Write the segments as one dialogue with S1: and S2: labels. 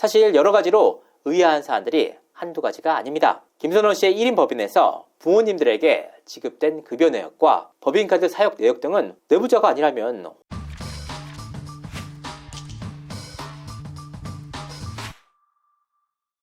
S1: 사실 여러 가지로 의아한 사안들이 한두 가지가 아닙니다. 김선호 씨의 1인 법인에서 부모님들에게 지급된 급여 내역과 법인카드 사용 내역 등은 내부자가 아니라면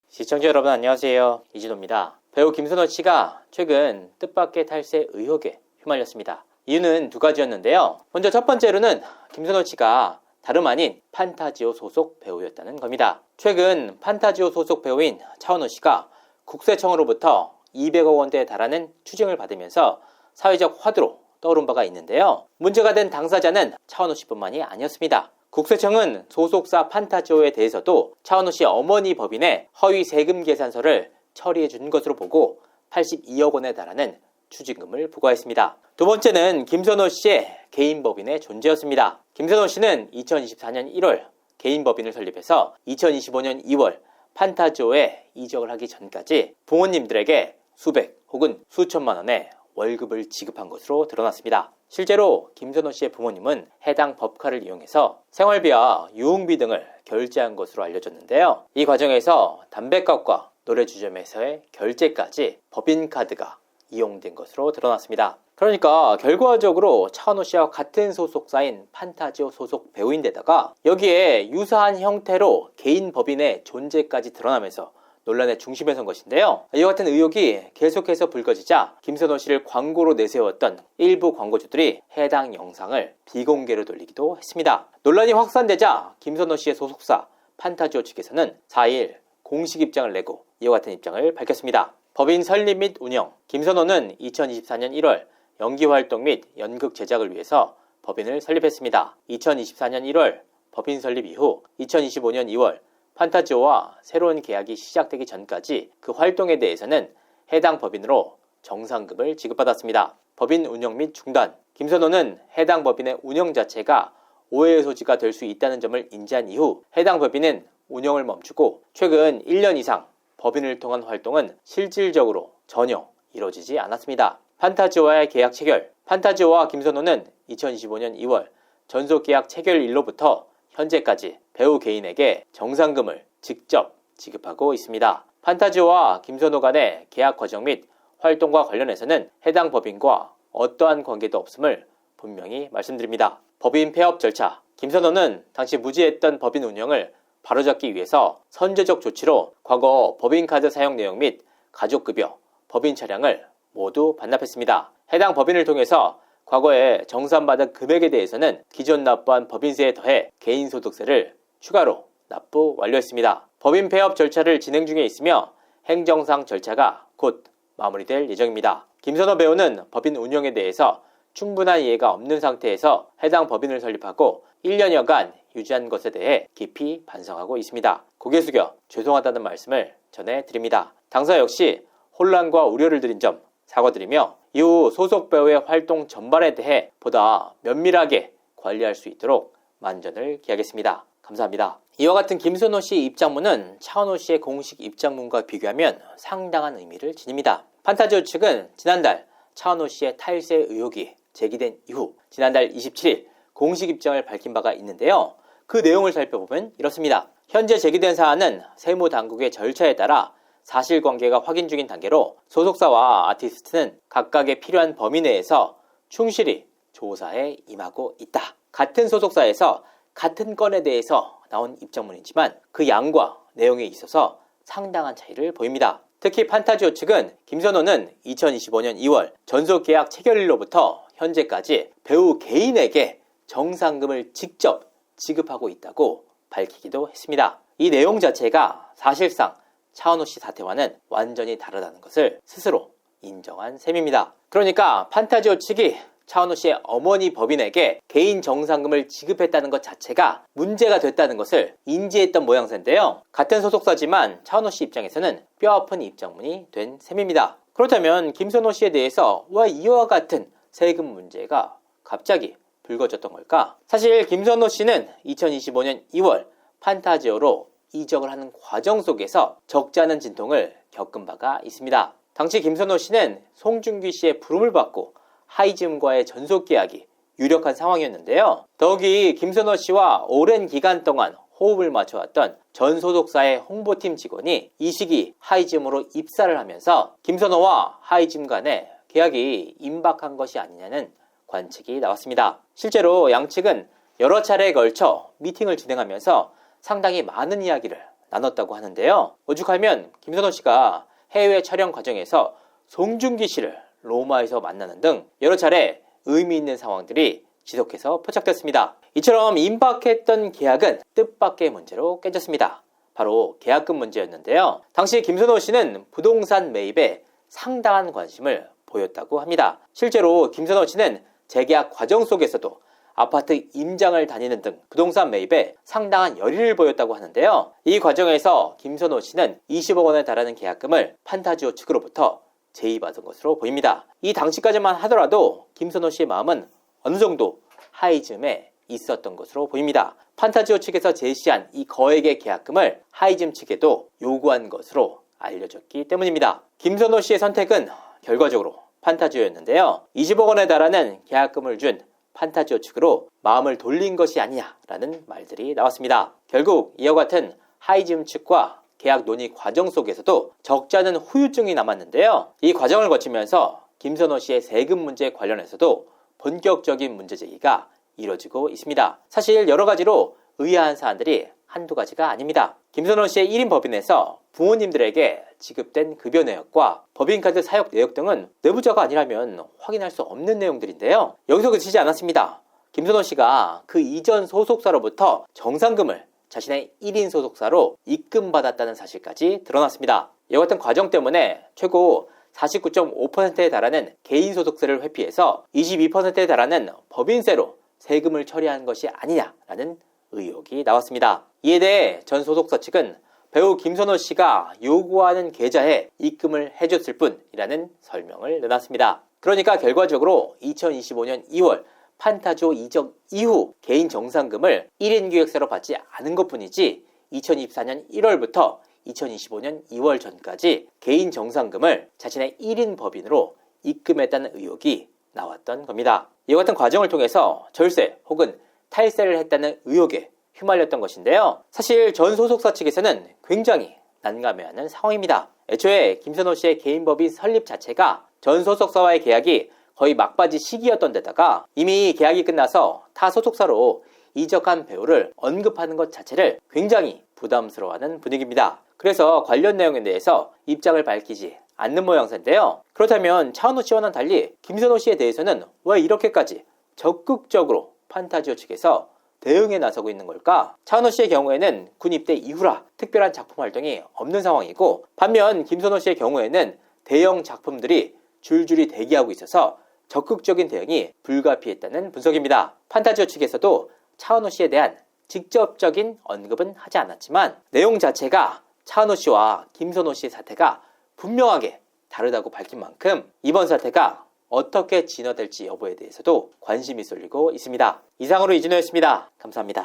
S1: 시청자 여러분 안녕하세요. 이진호입니다. 배우 김선호 씨가 최근 뜻밖의 탈세 의혹에 휘말렸습니다. 이유는 두 가지였는데요. 먼저 첫 번째로는 김선호 씨가 다름 아닌 판타지오 소속 배우였다는 겁니다. 최근 판타지오 소속 배우인 차은우 씨가 국세청으로부터 200억 원대에 달하는 추징을 받으면서 사회적 화두로 떠오른 바가 있는데요. 문제가 된 당사자는 차은우 씨뿐만이 아니었습니다. 국세청은 소속사 판타지오에 대해서도 차은우 씨 어머니 법인에 허위 세금 계산서를 처리해 준 것으로 보고 82억 원에 달하는 추징금을 부과했습니다. 두 번째는 김선호 씨의 개인 법인의 존재였습니다. 김선호 씨는 2024년 1월 개인 법인을 설립해서 2025년 2월 판타지오에 이적을 하기 전까지 부모님들에게 수백 혹은 수천만 원의 월급을 지급한 것으로 드러났습니다. 실제로 김선호 씨의 부모님은 해당 법카를 이용해서 생활비와 유흥비 등을 결제한 것으로 알려졌는데요. 이 과정에서 담배값과 노래주점에서의 결제까지 법인카드가 이용된 것으로 드러났습니다. 그러니까 결과적으로 차은우 씨와 같은 소속사인 판타지오 소속 배우인데다가 여기에 유사한 형태로 개인 법인의 존재까지 드러나면서 논란의 중심에 선 것인데요. 이와 같은 의혹이 계속해서 불거지자 김선호 씨를 광고로 내세웠던 일부 광고주들이 해당 영상을 비공개로 돌리기도 했습니다. 논란이 확산되자 김선호 씨의 소속사 판타지오 측에서는 4일 공식 입장을 내고 이와 같은 입장을 밝혔습니다. 법인 설립 및 운영, 김선호는 2024년 1월 연기활동 및 연극 제작을 위해서 법인을 설립했습니다. 2024년 1월 법인 설립 이후 2025년 2월 판타지오와 새로운 계약이 시작되기 전까지 그 활동에 대해서는 해당 법인으로 정상급을 지급받았습니다. 법인 운영 및 중단, 김선호는 해당 법인의 운영 자체가 오해의 소지가 될 수 있다는 점을 인지한 이후 해당 법인은 운영을 멈추고 최근 1년 이상 법인을 통한 활동은 실질적으로 전혀 이루어지지 않았습니다. 판타지오와의 계약 체결, 판타지오와 김선호는 2025년 2월 전속계약 체결일로부터 현재까지 배우 개인에게 정상금을 직접 지급하고 있습니다. 판타지오와 김선호 간의 계약 과정 및 활동과 관련해서는 해당 법인과 어떠한 관계도 없음을 분명히 말씀드립니다. 법인 폐업 절차, 김선호는 당시 무지했던 법인 운영을 바로잡기 위해서 선제적 조치로 과거 법인카드 사용 내역 및 가족급여, 법인 차량을 모두 반납했습니다. 해당 법인을 통해서 과거에 정산받은 금액에 대해서는 기존 납부한 법인세에 더해 개인소득세를 추가로 납부 완료했습니다. 법인 폐업 절차를 진행 중에 있으며 행정상 절차가 곧 마무리될 예정입니다. 김선호 배우는 법인 운영에 대해서 충분한 이해가 없는 상태에서 해당 법인을 설립하고 1년여간 유지한 것에 대해 깊이 반성하고 있습니다. 고개 숙여 죄송하다는 말씀을 전해드립니다. 당사 역시 혼란과 우려를 드린 점 사과드리며 이후 소속 배우의 활동 전반에 대해 보다 면밀하게 관리할 수 있도록 만전을 기하겠습니다. 감사합니다. 이와 같은 김선호 씨의 입장문은 차은우 씨의 공식 입장문과 비교하면 상당한 의미를 지닙니다. 판타지오 측은 지난달 차은우 씨의 탈세 의혹이 제기된 이후 지난달 27일 공식 입장을 밝힌 바가 있는데요. 그 내용을 살펴보면 이렇습니다. 현재 제기된 사안은 세무당국의 절차에 따라 사실관계가 확인 중인 단계로 소속사와 아티스트는 각각의 필요한 범위 내에서 충실히 조사에 임하고 있다. 같은 소속사에서 같은 건에 대해서 나온 입장문이지만 그 양과 내용에 있어서 상당한 차이를 보입니다. 특히 판타지오 측은 김선호는 2025년 2월 전속계약 체결일로부터 현재까지 배우 개인에게 정상금을 직접 지급하고 있다고 밝히기도 했습니다. 이 내용 자체가 사실상 차은우 씨 사태와는 완전히 다르다는 것을 스스로 인정한 셈입니다. 그러니까 판타지오 측이 차은우 씨의 어머니 법인에게 개인 정상금을 지급했다는 것 자체가 문제가 됐다는 것을 인지했던 모양새인데요. 같은 소속사지만 차은우 씨 입장에서는 뼈아픈 입장문이 된 셈입니다. 그렇다면 김선호 씨에 대해서 왜 이와 같은 세금 문제가 갑자기 불거졌던 걸까? 사실 김선호 씨는 2025년 2월 판타지오로 이적을 하는 과정 속에서 적지 않은 진통을 겪은 바가 있습니다. 당시 김선호 씨는 송중기 씨의 부름을 받고 하이즘과의 전속 계약이 유력한 상황이었는데요. 더욱이 김선호 씨와 오랜 기간 동안 호흡을 맞춰왔던 전 소속사의 홍보팀 직원이 이 시기 하이즘으로 입사를 하면서 김선호와 하이즘 간의 계약이 임박한 것이 아니냐는 관측이 나왔습니다. 실제로 양측은 여러 차례에 걸쳐 미팅을 진행하면서 상당히 많은 이야기를 나눴다고 하는데요. 오죽하면 김선호 씨가 해외 촬영 과정에서 송중기 씨를 로마에서 만나는 등 여러 차례 의미 있는 상황들이 지속해서 포착됐습니다. 이처럼 임박했던 계약은 뜻밖의 문제로 깨졌습니다. 바로 계약금 문제였는데요. 당시 김선호 씨는 부동산 매입에 상당한 관심을 보였다고 합니다. 실제로 김선호 씨는 재계약 과정 속에서도 아파트 임장을 다니는 등 부동산 매입에 상당한 열의를 보였다고 하는데요. 이 과정에서 김선호 씨는 20억 원에 달하는 계약금을 판타지오 측으로부터 제의받은 것으로 보입니다. 이 당시까지만 하더라도 김선호 씨의 마음은 어느 정도 하이즘에 있었던 것으로 보입니다. 판타지오 측에서 제시한 이 거액의 계약금을 하이즘 측에도 요구한 것으로 알려졌기 때문입니다. 김선호 씨의 선택은 결과적으로 판타지오였는데요. 20억 원에 달하는 계약금을 준 판타지오 측으로 마음을 돌린 것이 아니냐라는 말들이 나왔습니다. 결국 이와 같은 하이즘 측과 계약 논의 과정 속에서도 적지 않은 후유증이 남았는데요. 이 과정을 거치면서 김선호 씨의 세금 문제 관련해서도 본격적인 문제 제기가 이뤄지고 있습니다. 사실 여러 가지로 의아한 사안들이 한두 가지가 아닙니다. 김선호 씨의 1인 법인에서 부모님들에게 지급된 급여 내역과 법인카드 사용 내역 등은 내부자가 아니라면 확인할 수 없는 내용들인데요. 여기서 그치지 않았습니다. 김선호 씨가 그 이전 소속사로부터 정상금을 자신의 1인 소속사로 입금받았다는 사실까지 드러났습니다. 이와 같은 과정 때문에 최고 49.5%에 달하는 개인 소득세를 회피해서 22%에 달하는 법인세로 세금을 처리한 것이 아니냐라는 의혹이 나왔습니다. 이에 대해 전 소속사 측은 배우 김선호 씨가 요구하는 계좌에 입금을 해줬을 뿐이라는 설명을 내놨습니다. 그러니까 결과적으로 2025년 2월 판타지오 이적 이후 개인 정상금을 1인 기획사로 받지 않은 것뿐이지 2024년 1월부터 2025년 2월 전까지 개인 정상금을 자신의 1인 법인으로 입금했다는 의혹이 나왔던 겁니다. 이와 같은 과정을 통해서 절세 혹은 탈세를 했다는 의혹에 휘말렸던 것인데요. 사실 전 소속사 측에서는 굉장히 난감해하는 상황입니다. 애초에 김선호 씨의 개인법인 설립 자체가 전 소속사와의 계약이 거의 막바지 시기였던 데다가 이미 계약이 끝나서 타 소속사로 이적한 배우를 언급하는 것 자체를 굉장히 부담스러워하는 분위기입니다. 그래서 관련 내용에 대해서 입장을 밝히지 않는 모양새인데요. 그렇다면 차은우 씨와는 달리 김선호 씨에 대해서는 왜 이렇게까지 적극적으로 판타지오 측에서 대응에 나서고 있는 걸까? 차은우 씨의 경우에는 군 입대 이후라 특별한 작품 활동이 없는 상황이고, 반면 김선호 씨의 경우에는 대형 작품들이 줄줄이 대기하고 있어서 적극적인 대응이 불가피했다는 분석입니다. 판타지오 측에서도 차은우 씨에 대한 직접적인 언급은 하지 않았지만 내용 자체가 차은우 씨와 김선호 씨의 사태가 분명하게 다르다고 밝힌 만큼 이번 사태가 어떻게 진화될지 여부에 대해서도 관심이 쏠리고 있습니다. 이상으로 이진호였습니다. 감사합니다.